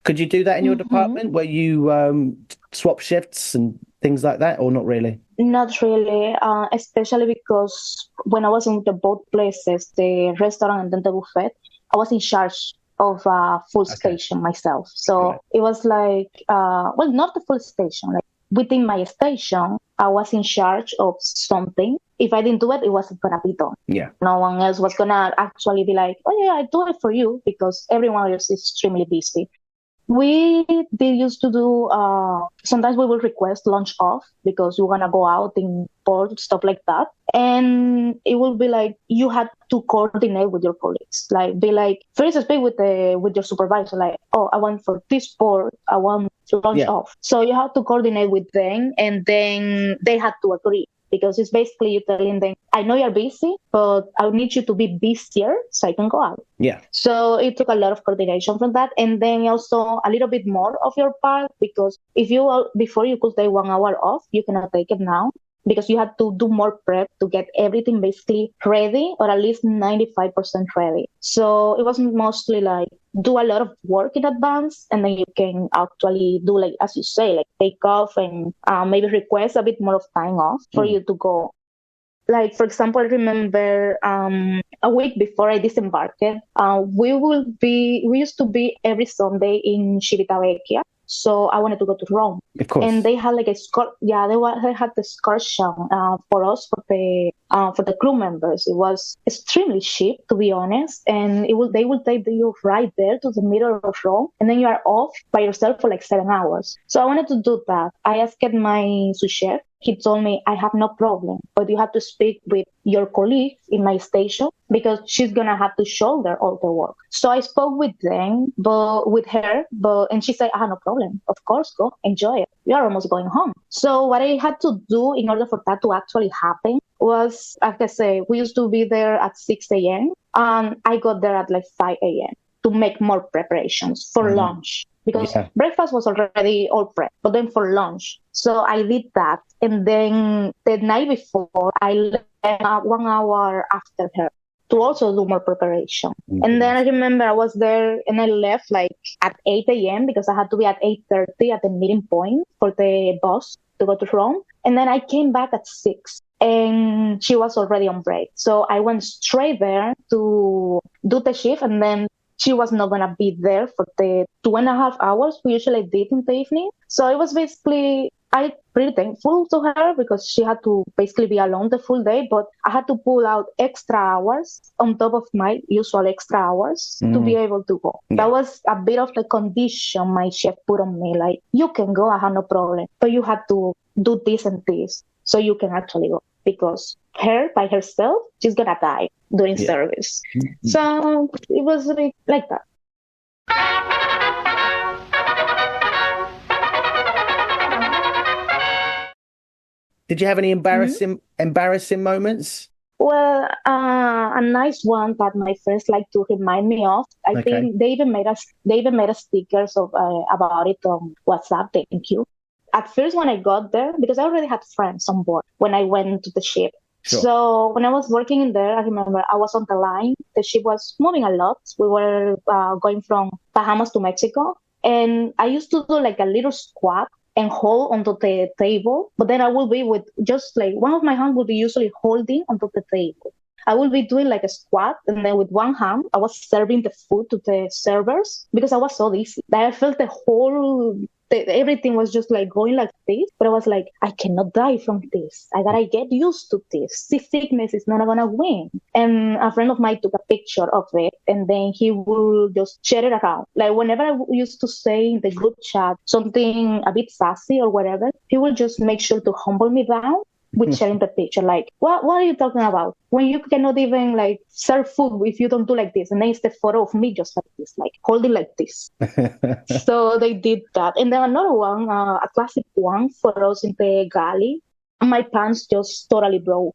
Could you do that in your department where you swap shifts and things like that, or not really? Not really, especially because when I was in the both places, the restaurant and then the buffet, I was in charge of a full station myself. So it was like, not the full station. Like within my station, I was in charge of something. If I didn't do it, it wasn't going to be done. Yeah. No one else was going to actually be like, oh yeah, I do it for you because everyone else is extremely busy. We did used to do, sometimes we will request lunch off because we want to go out in port, stuff like that. And it will be like, you had to coordinate with your colleagues. Like, be like, first speak with your supervisor, like, oh, I want for this port, I want lunch off. So you have to coordinate with them, and then they had to agree. Because it's basically you telling them, I know you're busy, but I need you to be busier so I can go out. Yeah. So it took a lot of coordination from that. And then also a little bit more of your part, because before you could take 1 hour off, you cannot take it now because you had to do more prep to get everything basically ready, or at least 95% ready. So it was mostly like do a lot of work in advance, and then you can actually do, like, as you say, like take off and maybe request a bit more of time off for you to go. Like, for example, I remember a week before I disembarked, we used to be every Sunday in Civitavecchia. So I wanted to go to Rome. Of course. And they had like they had the excursion for us, for the crew members. It was extremely cheap, to be honest. And they will take you right there to the middle of Rome. And then you are off by yourself for like 7 hours. So I wanted to do that. I asked my sous chef. He told me, I have no problem, but you have to speak with your colleague in my station because she's going to have to shoulder all the work. So I spoke with her, and she said, I have no problem. Of course, go enjoy it. We are almost going home. So what I had to do in order for that to actually happen was, like I say, we used to be there at 6 a.m. And I got there at like 5 a.m. to make more preparations for lunch. Because breakfast was already all prepped, but then for lunch. So I did that. And then the night before, I left 1 hour after her to also do more preparation. Mm-hmm. And then I remember I was there and I left like at 8 a.m. because I had to be at 8:30 at the meeting point for the bus to go to Rome. And then I came back at 6. and she was already on break. So I went straight there to do the shift, and then she was not going to be there for the 2.5 hours we usually did in the evening. So it was basically, I pretty thankful to her because she had to basically be alone the full day, but I had to pull out extra hours on top of my usual extra hours to be able to go. Yeah. That was a bit of the condition my chef put on me. Like, you can go, I have no problem, but you have to do this and this so you can actually go, because her by herself, she's going to die during service. So it was like that. Did you have any embarrassing moments? Well, a nice one that my friends like to remind me of. I think they even made us stickers of about it on WhatsApp. Thank you. At first, when I got there, because I already had friends on board when I went to the ship. Sure. So when I was working in there, I remember I was on the line. The ship was moving a lot. We were going from Bahamas to Mexico, and I used to do like a little squat and hold onto the table, but then I will be with just like one of my hands will be usually holding onto the table. I will be doing like a squat, and then with one hand, I was serving the food to the servers because I was so dizzy. I felt everything was just like going like this, but I was like, I cannot die from this. I gotta get used to this. This sickness is not gonna win. And a friend of mine took a picture of it, and then he will just share it around. Like whenever I used to say in the group chat something a bit sassy or whatever, he will just make sure to humble me down with sharing the picture. Like, what are you talking about? When you cannot even like serve food if you don't do like this. And then it's the photo of me just like this, like holding like this. So they did that. And then another one, a classic one for us in the galley. My pants just totally broke.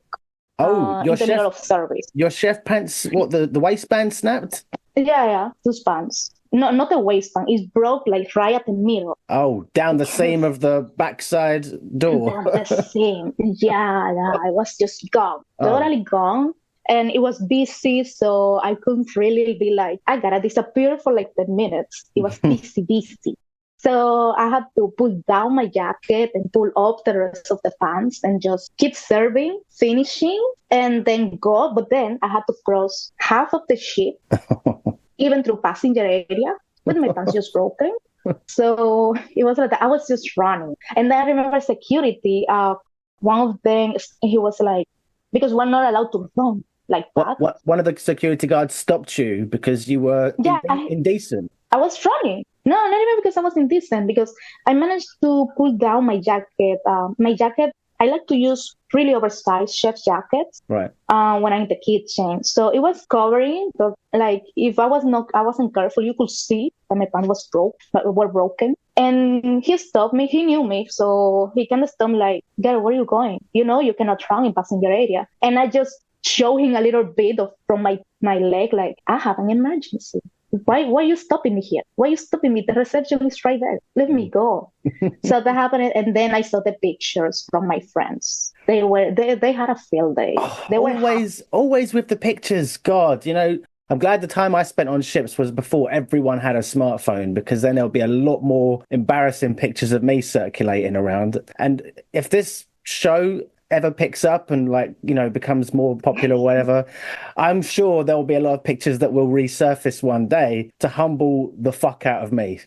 Oh, in the middle of service. Your chef pants, what, the waistband snapped? Yeah, those pants. No, not the waistband. It broke like right at the middle. Oh, down the seam of the backside door. Down the seam. Yeah. I was just gone. Totally gone. And it was busy, so I couldn't really be like, I gotta disappear for like 10 minutes. It was busy. So I had to pull down my jacket and pull up the rest of the pants and just keep serving, finishing, and then go. But then I had to cross half of the ship. Even through passenger area with my pants just broken. So it was like I was just running. And then I remember security, one of them, he was like, because we're not allowed to run like that. One of the security guards stopped you because you were indecent. I was running. No, not even because I was indecent, because I managed to pull down my jacket. I like to use really oversized chef's jackets when I'm in the kitchen. So it was covering, but like if I wasn't careful, you could see that my pants were broken. And he stopped me. He knew me, so he kind of stopped me like, "Girl, where are you going? You know you cannot run in passenger area." And I just showed him a little bit from my leg, like, I have an emergency. Why are you stopping me here? Why are you stopping me? The reception is right there. Let me go. So that happened, and then I saw the pictures from my friends. They had a field day. They were always with the pictures. God, I'm glad the time I spent on ships was before everyone had a smartphone, because then there'll be a lot more embarrassing pictures of me circulating around. And if this show ever picks up and becomes more popular or whatever, I'm sure there'll be a lot of pictures that will resurface one day to humble the fuck out of me.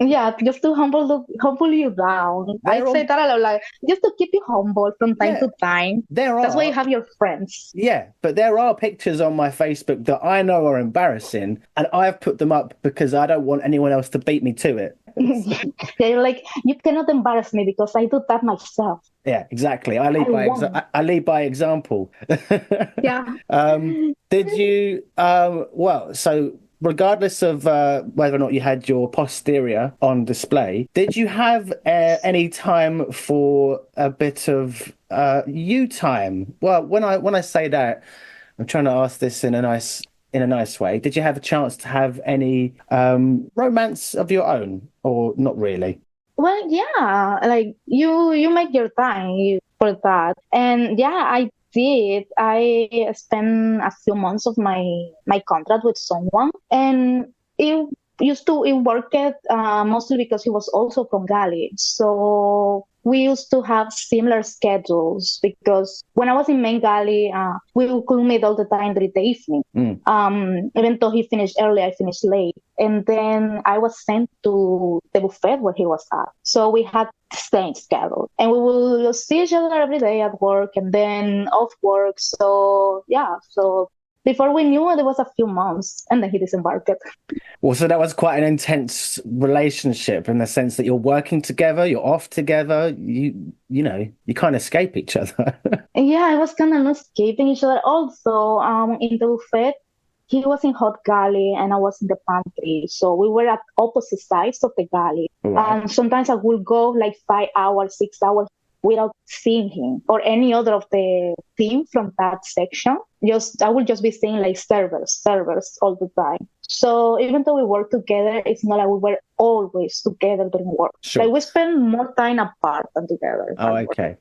Yeah, just to humble you down. I say that a lot, like just to keep you humble from time to time. That's why you have your friends. Yeah, but there are pictures on my Facebook that I know are embarrassing, and I've put them up because I don't want anyone else to beat me to it. They're like, you cannot embarrass me because I do that myself. Yeah, exactly. I lead by example. Yeah. Did you? So regardless of whether or not you had your posterior on display, did you have any time for a bit of you time? Well, when I say that, I'm trying to ask this in a nice way. Did you have a chance to have any romance of your own, or not really? Well, yeah, like you make your time for that. And yeah, I did. I spent a few months of my contract with someone, and it worked mostly because he was also from Gali. So we used to have similar schedules because when I was in main galley, we could meet all the time during the evening. Even though he finished early, I finished late. And then I was sent to the buffet where he was at. So we had the same schedule. And we will see each other every day at work and then off work. So, so before we knew it, there was a few months, and then he disembarked. Well, so that was quite an intense relationship in the sense that you're working together, you're off together, you can't escape each other. Yeah, I was kind of not escaping each other. Also, in the buffet, he was in hot galley and I was in the pantry. So we were at opposite sides of the galley. Right. And sometimes I would go like 5 hours, 6 hours without seeing him or any other of the team from that section. I would just be seeing like servers all the time. So even though we work together, it's not like we were always together during work. Sure. Like we spend more time apart than together. Oh, okay.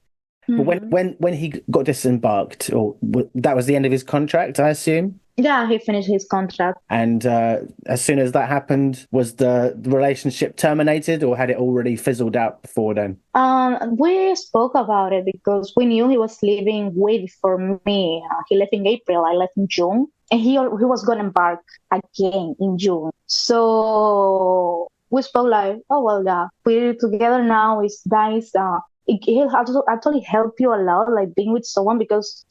But when he got disembarked, or that was the end of his contract, I assume? Yeah, he finished his contract. And as soon as that happened, was the relationship terminated or had it already fizzled out before then? We spoke about it because we knew he was leaving way before me. He left in April, I left in June. And he was going to embark again in June. So we spoke like, oh, well, yeah, we're together now. It's nice. He'll actually help you a lot, like being with someone, because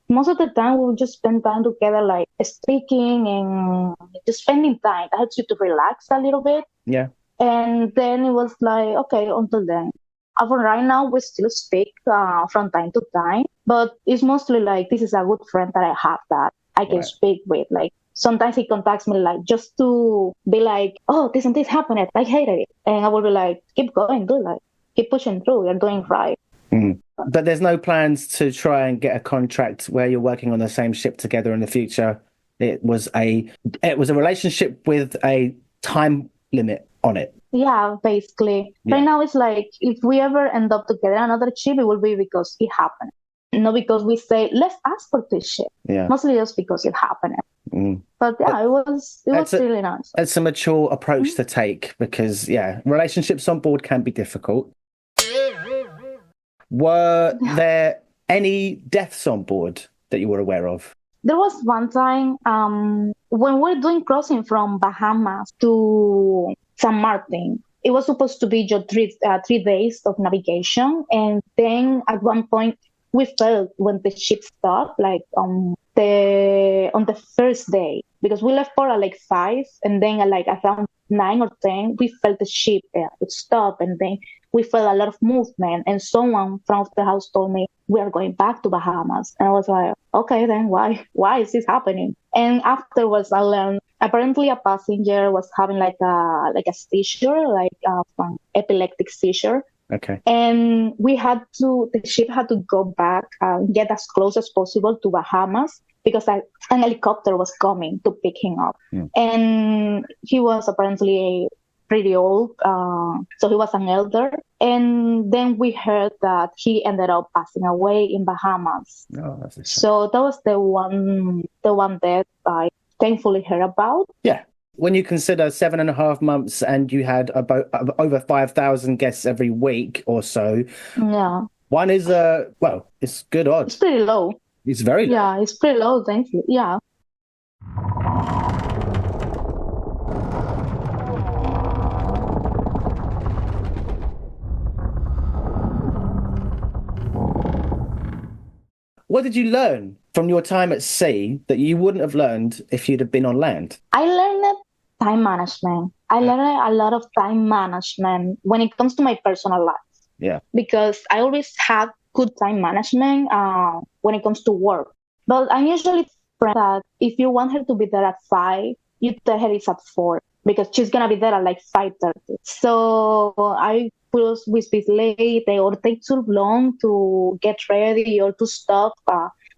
most of the time we will just spend time together, like speaking and just spending time. That helps you to relax a little bit. Yeah. And then it was like, okay, until then. For right now, we still speak from time to time, but it's mostly like this is a good friend that I have that I can speak with. Like sometimes he contacts me like just to be like, oh, this and this happened. I hated it. And I will be like, keep going, keep pushing through. You're doing right. But there's no plans to try and get a contract where you're working on the same ship together in the future. It was a relationship with a time limit on it. Yeah, basically. Yeah. Right now it's like if we ever end up together another ship, it will be because it happened. Not because we say, let's ask for this ship. Yeah. Mostly just because it happened. But yeah, it was really nice. It's a mature approach to take because, relationships on board can be difficult. Were there any deaths on board that you were aware of? There was one time when we were doing crossing from Bahamas to San Martin. It was supposed to be just 3 days of navigation. And then at one point, we felt when the ship stopped, like on the first day, because we left port at like 5, and then at like around 9 or 10, we felt the ship it stopped, and then we felt a lot of movement. And someone from the house told me we are going back to Bahamas, and I was like, okay, then why is this happening? And afterwards, I learned apparently a passenger was having like a seizure, from epileptic seizure. Okay. And the ship had to go back and get as close as possible to Bahamas because an helicopter was coming to pick him up. And he was apparently pretty old, so he was an elder. And then we heard that he ended up passing away in Bahamas. Oh, that's a shame. So that was the one death I thankfully heard about. Yeah. When you consider 7.5 months and you had about over 5,000 guests every week or so, one is it's good odds. It's pretty low. It's very low. Yeah, it's pretty low. Thank you. Yeah. What did you learn from your time at sea that you wouldn't have learned if you'd have been on land? I learned time management. I learned a lot of time management when it comes to my personal life. Yeah. Because I always had good time management when it comes to work. But I'm usually that if you want her to be there at 5, you tell her it's at 4 because she's going to be there at like 5:30. So I will be late or take too long to get ready or to stop,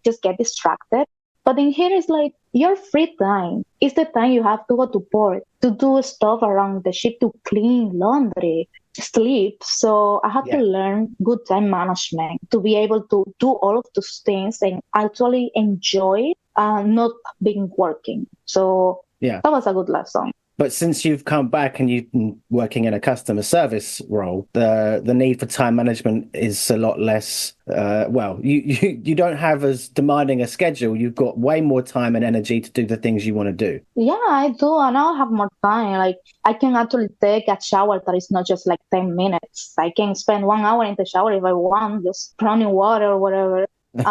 just get distracted. But in here, it's like your free time. It's the time you have to go to port, to do stuff around the ship, to clean laundry, sleep. So I had to learn good time management to be able to do all of those things and actually enjoy not being working. So that was a good lesson. But since you've come back and you've been working in a customer service role, the need for time management is a lot less. You don't have as demanding a schedule. You've got way more time and energy to do the things you want to do. Yeah, I do. And now I have more time. Like I can actually take a shower that is not just like 10 minutes. I can spend 1 hour in the shower if I want, just running water or whatever. But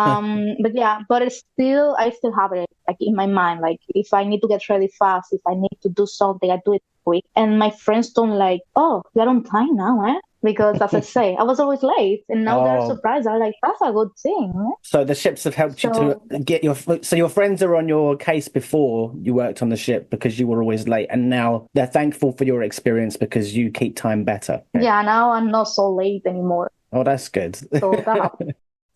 I still have it like in my mind. Like if I need to get ready fast, if I need to do something, I do it quick. And my friends don't like, oh, you're on time now, eh? Because as I say, I was always late, and now they're surprised. They're like, that's a good thing. Eh? So the ships have helped you to get so your friends are on your case before you worked on the ship because you were always late, and now they're thankful for your experience because you keep time better. Yeah, now I'm not so late anymore. Oh, that's good. So that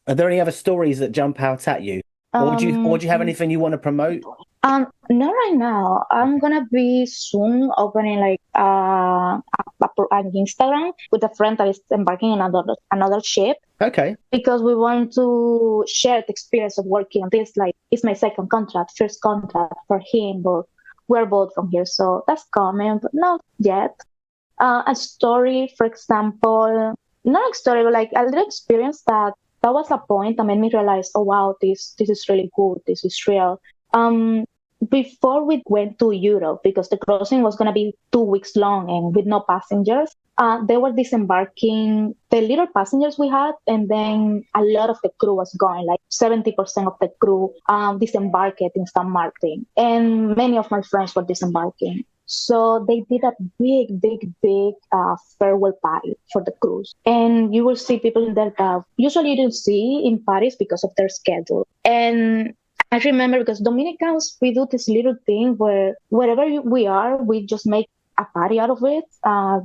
Are there any other stories that jump out at you? Or do you have anything you want to promote? Not right now. I'm gonna be soon opening like an Instagram with a friend that is embarking on another ship. Okay. Because we want to share the experience of working on this. Like it's my second contract, first contract for him, but we're both from here, so that's coming, but not yet. A story, for example, not a story, but like a little experience that was a point that made me realize, oh wow, this is really good. This is real. Before we went to Europe, because the crossing was going to be 2 weeks long and with no passengers, they were disembarking the little passengers we had, and then a lot of the crew was going, like 70% of the crew disembarked in San Martin, and many of my friends were disembarking. So they did a big farewell party for the cruise. And you will see people in there that usually you don't see in Paris because of their schedule. And I remember because Dominicans, we do this little thing where wherever we are, we just make a party out of it.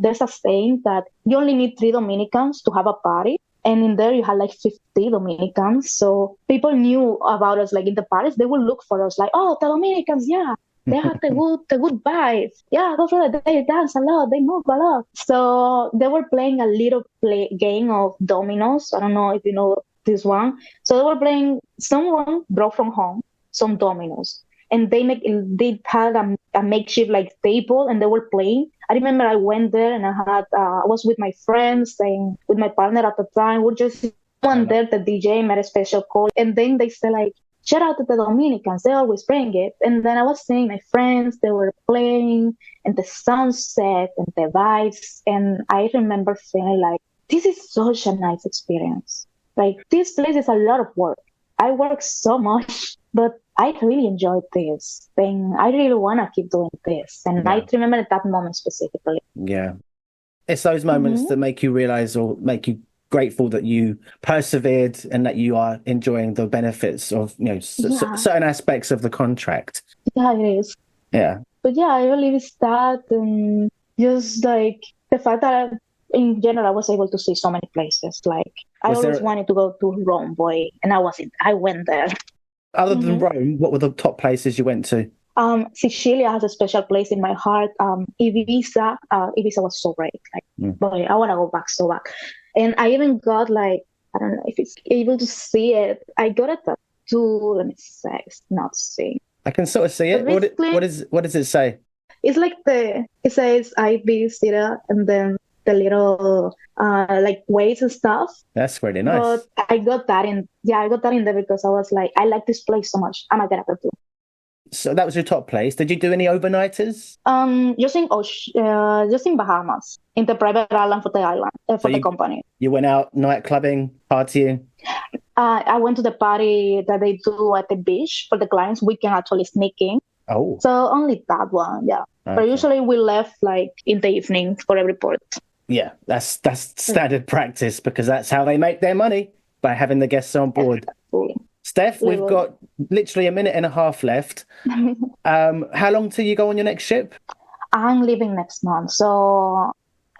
There's a saying that you only need 3 Dominicans to have a party. And in there, you had like 50 Dominicans. So people knew about us, like in the parties, they would look for us like, oh, the Dominicans, yeah. They have the good vibes. Yeah, those are they dance a lot. They move a lot. So they were playing a little game of dominoes. I don't know if you know this one. So they were playing. Someone brought from home some dominoes, and they had a makeshift like table, and they were playing. I remember I went there, and I was with my friends and with my partner at the time. We're just one there. The DJ made a special call, and then they said like, shout out to the Dominicans, they always bring it. And then I was seeing my friends, they were playing, and the sunset and the vibes. And I remember feeling like, this is such a nice experience. Like, this place is a lot of work. I work so much, but I really enjoyed this thing. I really want to keep doing this. And I remember at that moment specifically. Yeah. It's those moments that make you realize or make you grateful that you persevered and that you are enjoying the benefits of certain aspects of the contract. Yeah, it is. Yeah. But yeah, I believe it's that, and just like the fact that in general I was able to see so many places. Like I always wanted to go to Rome, boy, and I went there. Other than Rome, what were the top places you went to? Sicilia has a special place in my heart. Ibiza was so great. Like, boy, I want to go back so back. And I even got like, I don't know if it's able to see it. I got a tattoo. Let me say, it's not seeing. I can sort of see it. What does it say? It's like it says Ibiza, and then the little like waves and stuff. That's really nice. But I got that in there because I was like, I like this place so much. I'm gonna get a tattoo. So that was your top place. Did you do any overnighters? Just in Bahamas, in the private island for the island for the company. You went out night clubbing, partying. I went to the party that they do at the beach for the clients. We can actually sneak in. Oh, so only that one, yeah. Okay. But usually we left like in the evening for every port. Yeah, that's standard practice because that's how they make their money, by having the guests on board. Exactly. Steff, we've got literally a minute and a half left. How long till you go on your next ship? I'm leaving next month. So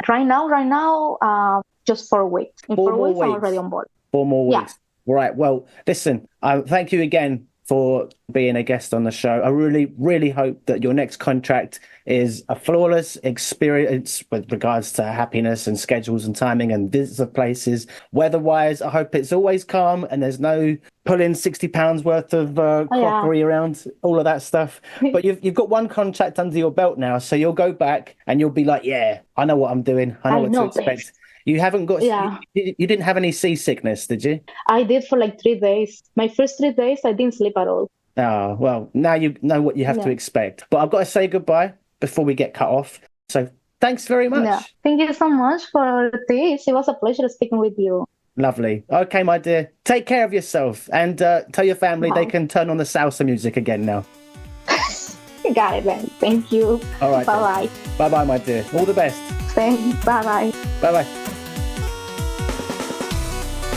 right now, just 4 weeks. In 4 weeks, I'm already on board. 4 more weeks. Yeah. Right. Well, listen, thank you again for being a guest on the show. I really, really hope that your next contract is a flawless experience with regards to happiness and schedules and timing and visits of places. Weather-wise, I hope it's always calm and there's no pulling £60 worth of crockery around, all of that stuff. But you've got one contract under your belt now, so you'll go back and you'll be like, yeah, I know what I'm doing. I know what to expect. You haven't got, you didn't have any seasickness, did you? I did for like 3 days. My first 3 days, I didn't sleep at all. Oh, well, now you know what you have to expect. But I've got to say goodbye before we get cut off. So thanks very much. Yeah. Thank you so much for this. It was a pleasure speaking with you. Lovely. Okay, my dear. Take care of yourself and tell your family they can turn on the salsa music again now. Got it, then. Thank you. All right. Bye-bye. Bye-bye, my dear. All the best. Thanks. Bye-bye. Bye-bye.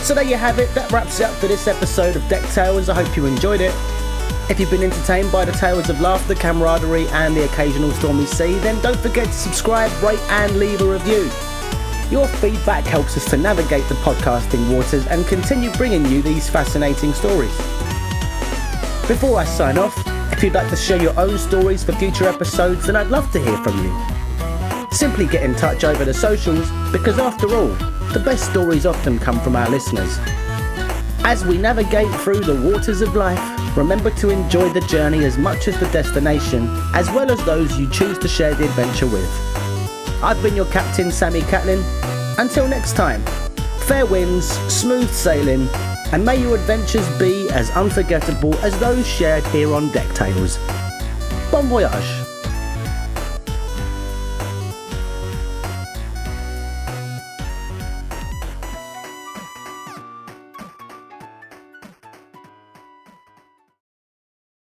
So there you have it. That wraps it up for this episode of DeckTales. I hope you enjoyed it. If you've been entertained by the tales of laughter, camaraderie and the occasional stormy sea, then don't forget to subscribe, rate and leave a review. Your feedback helps us to navigate the podcasting waters and continue bringing you these fascinating stories. Before I sign off, if you'd like to share your own stories for future episodes, then I'd love to hear from you. Simply get in touch over the socials, because after all, the best stories often come from our listeners. As we navigate through the waters of life, remember to enjoy the journey as much as the destination, as well as those you choose to share the adventure with. I've been your captain, Sammy Catlin. Until next time, fair winds, smooth sailing, and may your adventures be as unforgettable as those shared here on DeckTales. Bon voyage.